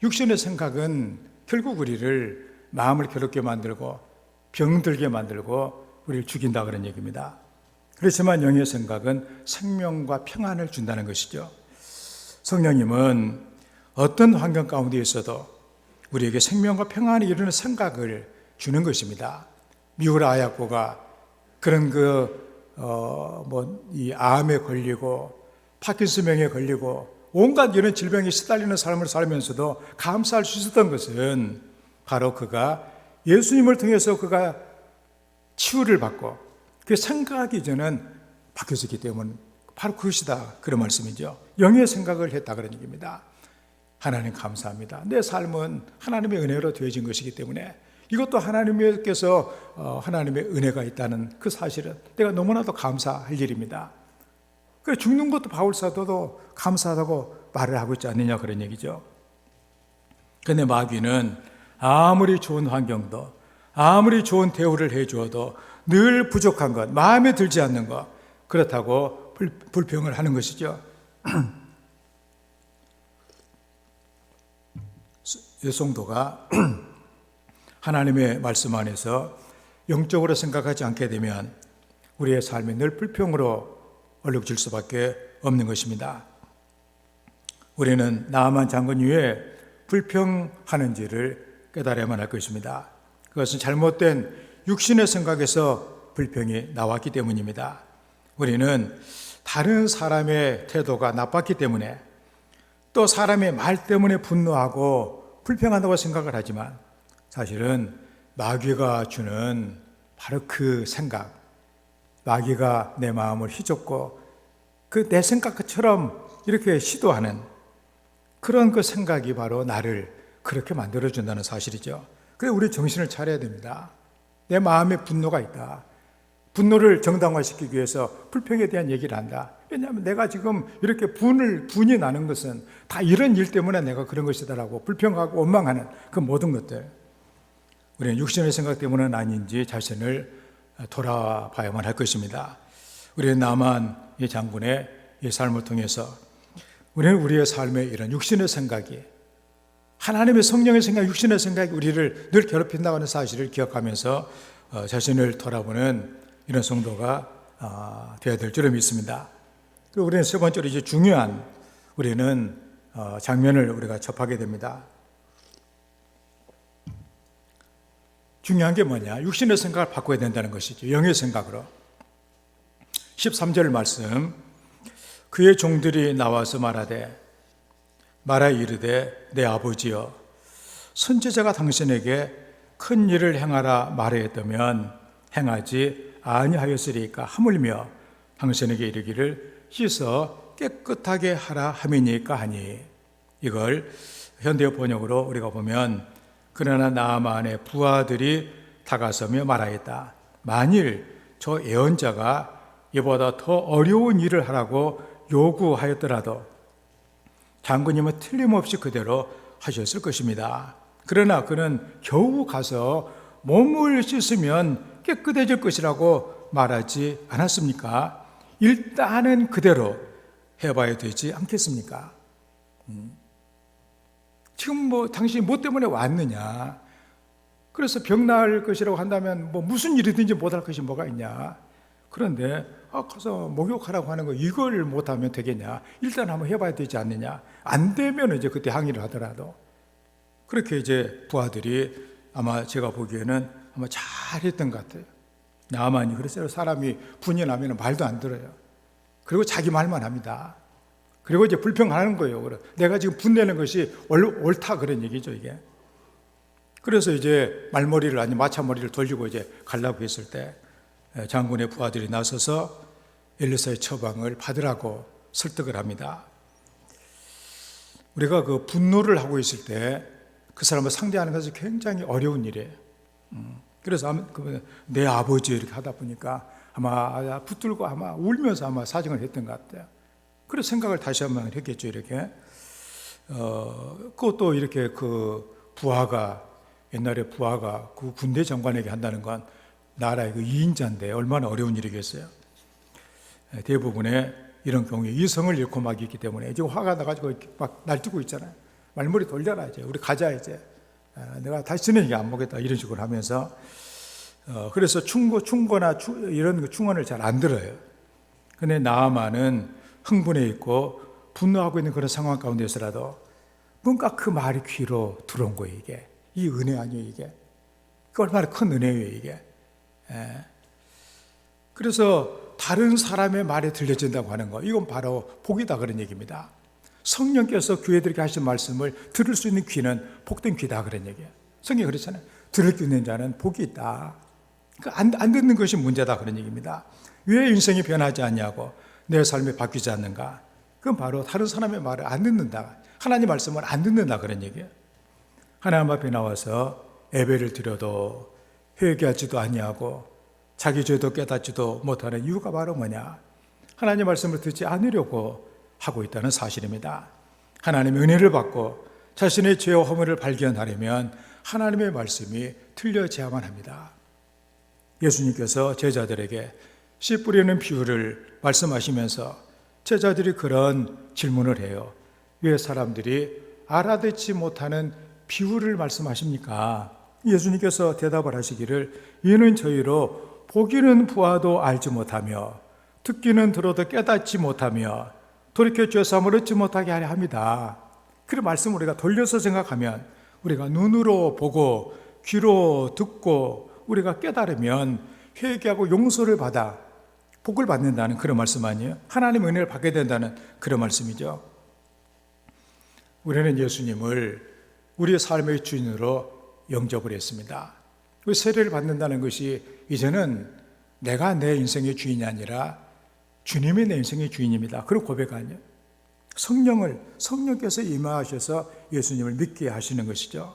Speaker 1: 육신의 생각은 결국 우리를 마음을 괴롭게 만들고 병들게 만들고 우리를 죽인다, 그런 얘기입니다. 그렇지만 영의 생각은 생명과 평안을 준다는 것이죠. 성령님은 어떤 환경 가운데 있어도 우리에게 생명과 평안을 이루는 생각을 주는 것입니다. 미우라 아야코가 그런 이 암에 걸리고 파킨슨병에 걸리고 온갖 이런 질병에 시달리는 삶을 살면서도 감사할 수 있었던 것은 바로 그가 예수님을 통해서 그가 치유를 받고 그 생각이 이제는 바뀌었기 때문에 바로 그것이다, 그런 말씀이죠. 영의 생각을 했다, 그런 얘기입니다. 하나님 감사합니다. 내 삶은 하나님의 은혜로 되어진 것이기 때문에 이것도 하나님께서 하나님의 은혜가 있다는 그 사실은 내가 너무나도 감사할 일입니다. 그 죽는 것도 바울 사도도 감사하다고 말을 하고 있지 않느냐, 그런 얘기죠. 그런데 마귀는 아무리 좋은 환경도 아무리 좋은 대우를 해주어도 늘 부족한 것, 마음에 들지 않는 것, 그렇다고 불평을 하는 것이죠. 성도가 하나님의 말씀 안에서 영적으로 생각하지 않게 되면 우리의 삶이 늘 불평으로 얼룩질 수밖에 없는 것입니다. 우리는 나아만 장군 이후에 불평하는지를 깨달아야만 할 것입니다. 그것은 잘못된 육신의 생각에서 불평이 나왔기 때문입니다. 우리는 다른 사람의 태도가 나빴기 때문에 또 사람의 말 때문에 분노하고 불평한다고 생각을 하지만 사실은 마귀가 주는 바로 그 생각, 마귀가 내 마음을 휘젓고 그 내 생각처럼 이렇게 시도하는 그런 그 생각이 바로 나를 그렇게 만들어준다는 사실이죠. 그래서 우리 정신을 차려야 됩니다. 내 마음에 분노가 있다. 분노를 정당화시키기 위해서 불평에 대한 얘기를 한다. 왜냐하면 내가 지금 이렇게 분이 나는 것은 다 이런 일 때문에 내가 그런 것이다라고 불평하고 원망하는 그 모든 것들, 우리는 육신의 생각 때문은 아닌지 자신을 돌아봐야만 할 것입니다. 우리는 나만 이 장군의 이 삶을 통해서 우리는 우리의 삶에 이런 육신의 생각이, 하나님의 성령의 생각, 육신의 생각이 우리를 늘 괴롭힌다고 하는 사실을 기억하면서 자신을 돌아보는 이런 성도가 되어야 될 줄을 믿습니다. 그리고 우리는 세 번째로 이제 중요한 우리는 장면을 우리가 접하게 됩니다. 중요한 게 뭐냐? 육신의 생각을 바꿔야 된다는 것이죠. 영의 생각으로. 13절 말씀, 그의 종들이 나와서 말하 이르되 내 아버지여, 선지자가 당신에게 큰 일을 행하라 말하였다면 행하지 아니하였으리까 하물며 당신에게 이르기를 씻어 깨끗하게 하라 함이니까 하니. 이걸 현대 번역으로 우리가 보면 그러나 나아만의 부하들이 다가서며 말하였다. 만일 저 예언자가 이보다 더 어려운 일을 하라고 요구하였더라도 장군님은 틀림없이 그대로 하셨을 것입니다. 그러나 그는 겨우 가서 몸을 씻으면 깨끗해질 것이라고 말하지 않았습니까? 일단은 그대로 해봐야 되지 않겠습니까? 지금 뭐 당신이 뭐 때문에 왔느냐? 그래서 병 나을 것이라고 한다면 뭐 무슨 일이든지 못할 것이 뭐가 있냐? 그런데 가서 목욕하라고 하는 거 이걸 못하면 되겠냐? 일단 한번 해봐야 되지 않느냐? 안 되면 이제 그때 항의를 하더라도 그렇게 이제 부하들이 아마 제가 보기에는 아마 잘했던 것 같아요. 나만이 그랬어요. 사람이 분이 나면 말도 안 들어요. 그리고 자기 말만 합니다. 그리고 이제 불평하는 거예요. 내가 지금 분내는 것이 옳다 그런 얘기죠, 이게. 그래서 이제 말머리를 아니 마차머리를 돌리고 이제 가려고 했을 때 장군의 부하들이 나서서 엘리사의 처방을 받으라고 설득을 합니다. 우리가 그 분노를 하고 있을 때 그 사람을 상대하는 것은 굉장히 어려운 일이에요. 그래서 내 아버지 이렇게 하다 보니까 아마 붙들고 아마 울면서 아마 사정을 했던 것 같아요. 그래서 생각을 다시 한번 했겠죠, 이렇게. 그것도 이렇게 그 부하가, 옛날에 부하가 그 군대 장관에게 한다는 건 나라의 그 2인자인데 얼마나 어려운 일이겠어요. 대부분의 이런 경우에 이성을 잃고 막 있기 때문에 지금 화가 나가지고 막 날뛰고 있잖아요. 말머리 돌려라, 이제. 우리 가자, 이제. 내가 다시는 이게 안 먹겠다. 이런 식으로 하면서. 그래서 충고나 이런 충언을 잘 안 들어요. 근데 나아만은 흥분해 있고 분노하고 있는 그런 상황 가운데서라도 뭔가 그 말이 귀로 들어온 거예요, 이게. 이 은혜 아니에요, 이게. 그 얼마나 큰 은혜예요, 이게. 그래서 다른 사람의 말에 들려진다고 하는 거, 이건 바로 복이다 그런 얘기입니다. 성령께서 교회들에게 하신 말씀을 들을 수 있는 귀는 복된 귀다 그런 얘기예요. 성경이 그렇잖아요. 들을 귀 있는 자는 복이 있다. 그러니까 안 듣는 것이 문제다 그런 얘기입니다. 왜 인생이 변하지 않냐고, 내 삶이 바뀌지 않는가? 그건 바로 다른 사람의 말을 안 듣는다. 하나님 말씀을 안 듣는다 그런 얘기예요. 하나님 앞에 나와서 예배를 드려도 회개하지도 아니하고 자기 죄도 깨닫지도 못하는 이유가 바로 뭐냐? 하나님 말씀을 듣지 않으려고 하고 있다는 사실입니다. 하나님의 은혜를 받고 자신의 죄와 허물을 발견하려면 하나님의 말씀이 틀려져야만 합니다. 예수님께서 제자들에게 씨 뿌리는 비유를 말씀하시면서 제자들이 그런 질문을 해요. 왜 사람들이 알아듣지 못하는 비유를 말씀하십니까? 예수님께서 대답을 하시기를 이는 저희로 보기는 보아도 알지 못하며 듣기는 들어도 깨닫지 못하며 돌이켜 죄사함을 얻지 못하게 하려 합니다. 그런 말씀을 우리가 돌려서 생각하면 우리가 눈으로 보고 귀로 듣고 우리가 깨달으면 회개하고 용서를 받아 복을 받는다는 그런 말씀 아니에요? 하나님의 은혜를 받게 된다는 그런 말씀이죠. 우리는 예수님을 우리의 삶의 주인으로 영접을 했습니다. 세례를 받는다는 것이 이제는 내가 내 인생의 주인이 아니라 주님이 내 인생의 주인입니다. 그런 고백 아니에요. 성령께서 임하셔서 예수님을 믿게 하시는 것이죠.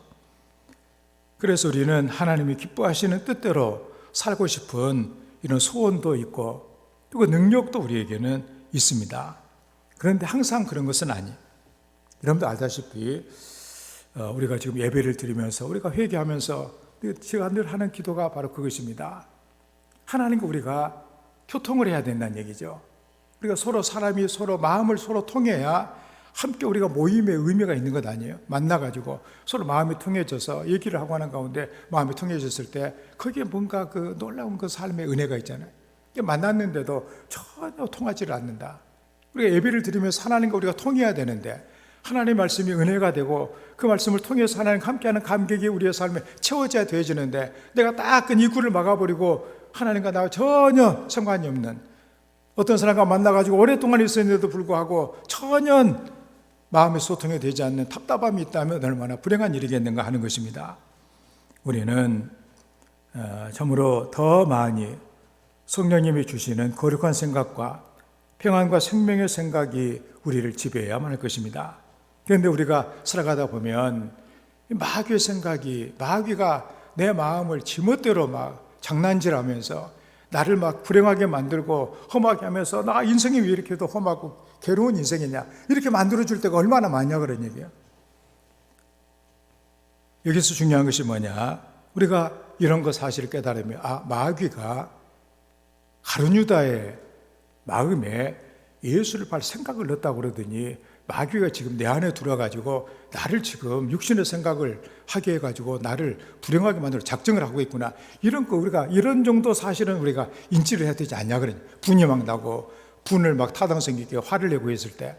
Speaker 1: 그래서 우리는 하나님이 기뻐하시는 뜻대로 살고 싶은 이런 소원도 있고 또 그 능력도 우리에게는 있습니다. 그런데 항상 그런 것은 아니에요. 여러분도 알다시피 우리가 지금 예배를 드리면서 우리가 회개하면서 제가 늘 하는 기도가 바로 그것입니다. 하나님과 우리가 교통을 해야 된다는 얘기죠. 우리가 사람이 서로 마음을 서로 통해야 함께 우리가 모임의 의미가 있는 것 아니에요? 만나가지고 서로 마음이 통해져서 얘기를 하고 하는 가운데 마음이 통해졌을 때 거기에 뭔가 그 놀라운 그 삶의 은혜가 있잖아요. 만났는데도 전혀 통하지를 않는다. 우리가 예배를 드리면서 하나님과 우리가 통해야 되는데 하나님의 말씀이 은혜가 되고 그 말씀을 통해서 하나님과 함께하는 감격이 우리의 삶에 채워져야 되어지는데 내가 딱 그 입구를 막아버리고 하나님과 나와 전혀 상관이 없는 어떤 사람과 만나가지고 오랫동안 있었는데도 불구하고 전혀 마음의 소통이 되지 않는 답답함이 있다면 얼마나 불행한 일이겠는가 하는 것입니다. 우리는 참으로 더 많이 성령님이 주시는 거룩한 생각과 평안과 생명의 생각이 우리를 지배해야만 할 것입니다. 그런데 우리가 살아가다 보면 마귀의 생각이 마귀가 내 마음을 지멋대로 막 장난질하면서 나를 막 불행하게 만들고 험하게 하면서 나 인생이 왜 이렇게 험하고 괴로운 인생이냐 이렇게 만들어줄 때가 얼마나 많냐 그런 얘기예요. 여기서 중요한 것이 뭐냐, 우리가 이런 거 사실을 깨달으면 마귀가 가룟유다의 마음에 예수를 팔 생각을 넣었다고 그러더니 마귀가 지금 내 안에 들어와가지고 나를 지금 육신의 생각을 하게 해가지고 나를 불행하게 만들어 작정을 하고 있구나. 이런 거 우리가 이런 정도 사실은 우리가 인지를 해야 되지 않냐 그러니 분이 막 나고 분을 막 타당성 있게 화를 내고 있을 때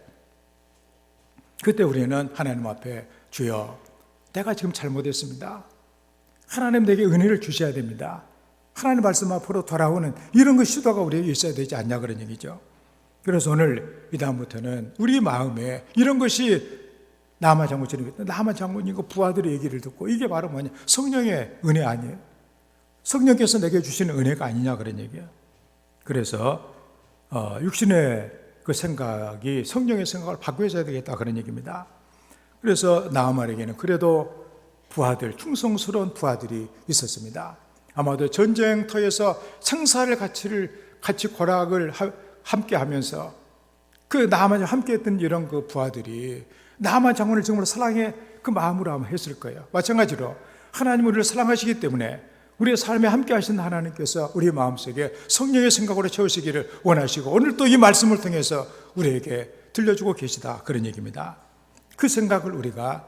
Speaker 1: 그때 우리는 하나님 앞에 주여 내가 지금 잘못했습니다. 하나님 내게 은혜를 주셔야 됩니다. 하나님 말씀 앞으로 돌아오는 이런 거 시도가 우리에게 있어야 되지 않냐 그런 얘기죠. 그래서 오늘 이 다음부터는 우리 마음에 이런 것이 나만 장모님이 나만 장모님과 부하들의 얘기를 듣고 이게 바로 뭐냐 성령의 은혜 아니에요. 성령께서 내게 주시는 은혜가 아니냐 그런 얘기예요. 그래서 육신의 그 생각이 성령의 생각을 바꿔줘야 되겠다 그런 얘기입니다. 그래서 나아말에게는 그래도 부하들 충성스러운 부하들이 있었습니다. 아마도 전쟁터에서 생사를 같이 고락을 함께 하면서 그 나아만 함께 했던 이런 그 부하들이 나아만 장군을 정말 사랑해 그 마음으로 아마 했을 거예요. 마찬가지로 하나님 우리를 사랑하시기 때문에 우리의 삶에 함께 하신 하나님께서 우리 마음속에 성령의 생각으로 채우시기를 원하시고 오늘 또 이 말씀을 통해서 우리에게 들려주고 계시다 그런 얘기입니다. 그 생각을 우리가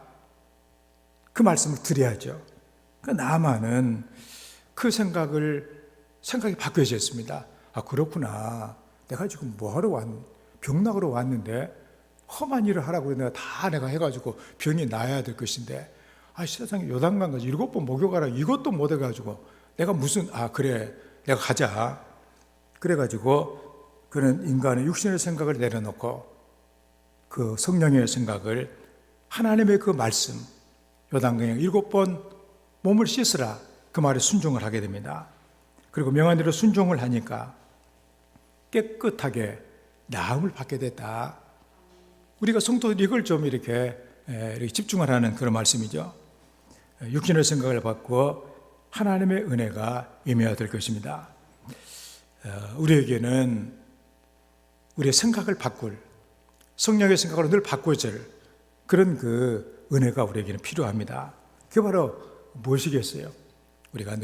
Speaker 1: 그 말씀을 드려야죠. 그 나아만은 그 생각이 바뀌어졌습니다. 아 그렇구나. 내가 지금 뭐하러 병나으러 왔는데 험한 일을 하라고 내가 해가지고 병이 나아야 될 것인데 세상에 요단강 가서 7번 목욕하라 이것도 못 해가지고 내가 그래 내가 가자 그래가지고 그는 인간의 육신의 생각을 내려놓고 그 성령의 생각을 하나님의 그 말씀 요단강에 7번 몸을 씻으라 그 말에 순종을 하게 됩니다. 그리고 명한 대로 순종을 하니까 깨끗하게 나음을 받게 됐다. 우리가 성도들이 이걸 좀 이렇게 집중을 하는 그런 말씀이죠. 육신의 생각을 받고 하나님의 은혜가 임해야 될 것입니다. 우리에게는 우리의 생각을 바꿀 성령의 생각으로 늘 바꿔줄 그런 그 은혜가 우리에게는 필요합니다. 그게 바로 무엇이겠어요? 우리가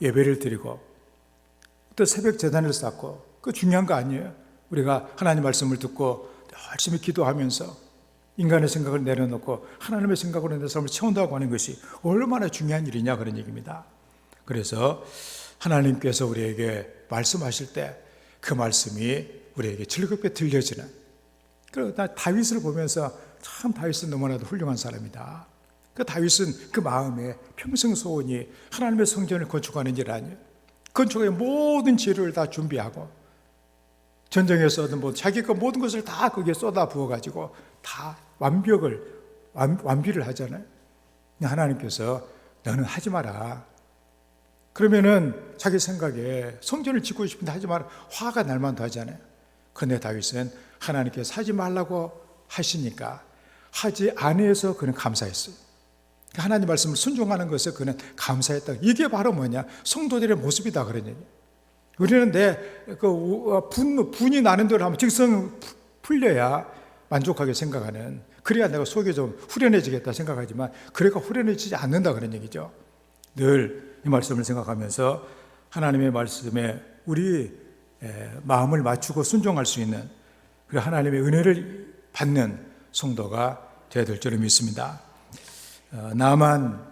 Speaker 1: 예배를 드리고 또 새벽 제단을 쌓고 그 중요한 거 아니에요. 우리가 하나님 말씀을 듣고 열심히 기도하면서 인간의 생각을 내려놓고 하나님의 생각으로 내 삶을 채운다고 하는 것이 얼마나 중요한 일이냐 그런 얘기입니다. 그래서 하나님께서 우리에게 말씀하실 때 그 말씀이 우리에게 즐겁게 들려지는 그리고 다윗을 보면서 참 다윗은 너무나도 훌륭한 사람이다. 그 다윗은 그 마음에 평생 소원이 하나님의 성전을 건축하는 일 아니에요. 건축의 모든 재료를 다 준비하고 전쟁에서 자기가 모든 것을 다 거기에 쏟아 부어가지고 다 완비를 하잖아요. 하나님께서 너는 하지 마라. 그러면은 자기 생각에 성전을 짓고 싶은데 하지 마라. 화가 날 만도 하잖아요. 그런데 다윗은 하나님께서 하지 말라고 하시니까 하지 않아서 그는 감사했어요. 하나님 말씀을 순종하는 것에 그는 감사했다. 이게 바로 뭐냐? 성도들의 모습이다 그런 얘기. 우리는 분이 나는 대로 하면 직성 풀려야 만족하게 생각하는 그래야 내가 속이 좀 후련해지겠다 생각하지만 그래가 후련해지지 않는다 그런 얘기죠. 늘 이 말씀을 생각하면서 하나님의 말씀에 우리 마음을 맞추고 순종할 수 있는 그리고 하나님의 은혜를 받는 성도가 되어야 될 줄을 믿습니다. 나만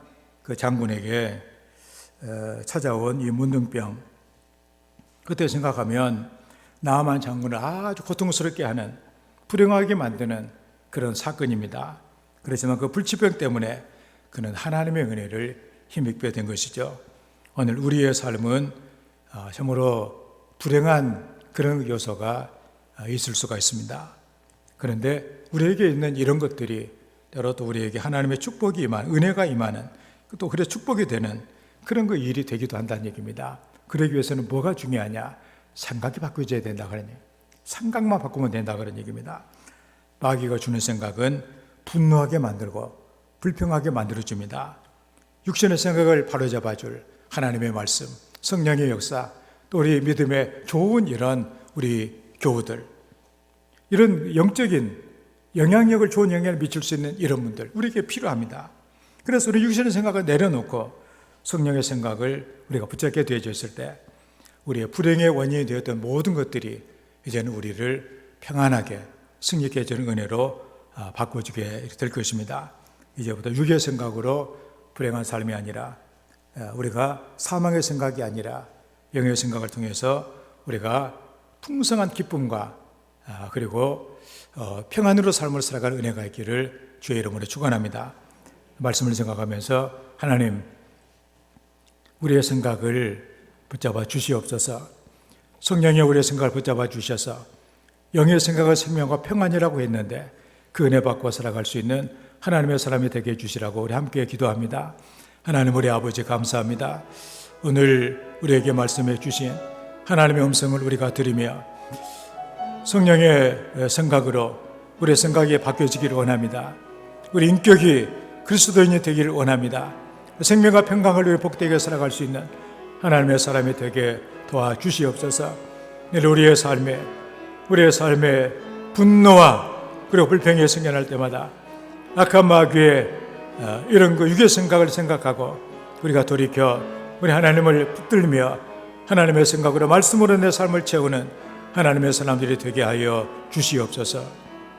Speaker 1: 그 장군에게 찾아온 이 문둥병 그때 생각하면 나만 장군을 아주 고통스럽게 하는 불행하게 만드는 그런 사건입니다. 그렇지만 그 불치병 때문에 그는 하나님의 은혜를 힘입게 된 것이죠. 오늘 우리의 삶은 참으로 불행한 그런 요소가 있을 수가 있습니다. 그런데 우리에게 있는 이런 것들이 때로 또 우리에게 하나님의 축복이 은혜가 임하는 또 그래 축복이 되는 그런 그 일이 되기도 한다는 얘기입니다. 그러기 위해서는 뭐가 중요하냐? 생각이 바뀌어져야 된다 그런 얘기. 생각만 바꾸면 된다 그런 얘기입니다. 마귀가 주는 생각은 분노하게 만들고 불평하게 만들어줍니다. 육신의 생각을 바로잡아줄 하나님의 말씀, 성령의 역사, 또 우리 믿음의 좋은 이런 우리 교우들, 이런 영적인 영향력을 좋은 영향을 미칠 수 있는 이런 분들 우리에게 필요합니다. 그래서 우리 육신의 생각을 내려놓고 성령의 생각을 우리가 붙잡게 되어져 있을 때 우리의 불행의 원인이 되었던 모든 것들이 이제는 우리를 평안하게 승리케 해주는 은혜로 바꿔주게 될 것입니다. 이제부터 육의 생각으로 불행한 삶이 아니라 우리가 사망의 생각이 아니라 영의 생각을 통해서 우리가 풍성한 기쁨과 그리고 평안으로 삶을 살아갈 은혜가 있기를 주의 이름으로 축원합니다. 말씀을 생각하면서 하나님, 우리의 생각을 붙잡아 주시옵소서. 성령이 우리의 생각을 붙잡아 주셔서 영의 생각을 생명과 평안이라고 했는데 그 은혜 받고 살아갈 수 있는 하나님의 사람이 되게 해주시라고 우리 함께 기도합니다. 하나님, 우리 아버지 감사합니다. 오늘 우리에게 말씀해 주신 하나님의 음성을 우리가 들으며 성령의 생각으로 우리의 생각이 바뀌어지기를 원합니다. 우리 인격이 그리스도인이 되기를 원합니다. 생명과 평강을 위해 복되게 살아갈 수 있는 하나님의 사람이 되게 도와주시옵소서. 우리의 삶에 분노와 그리고 불평이 생겨날 때마다 악한 마귀의 이런 육의 생각을 생각하고 우리가 돌이켜 우리 하나님을 붙들며 하나님의 생각으로 말씀으로 내 삶을 채우는 하나님의 사람들이 되게 하여 주시옵소서.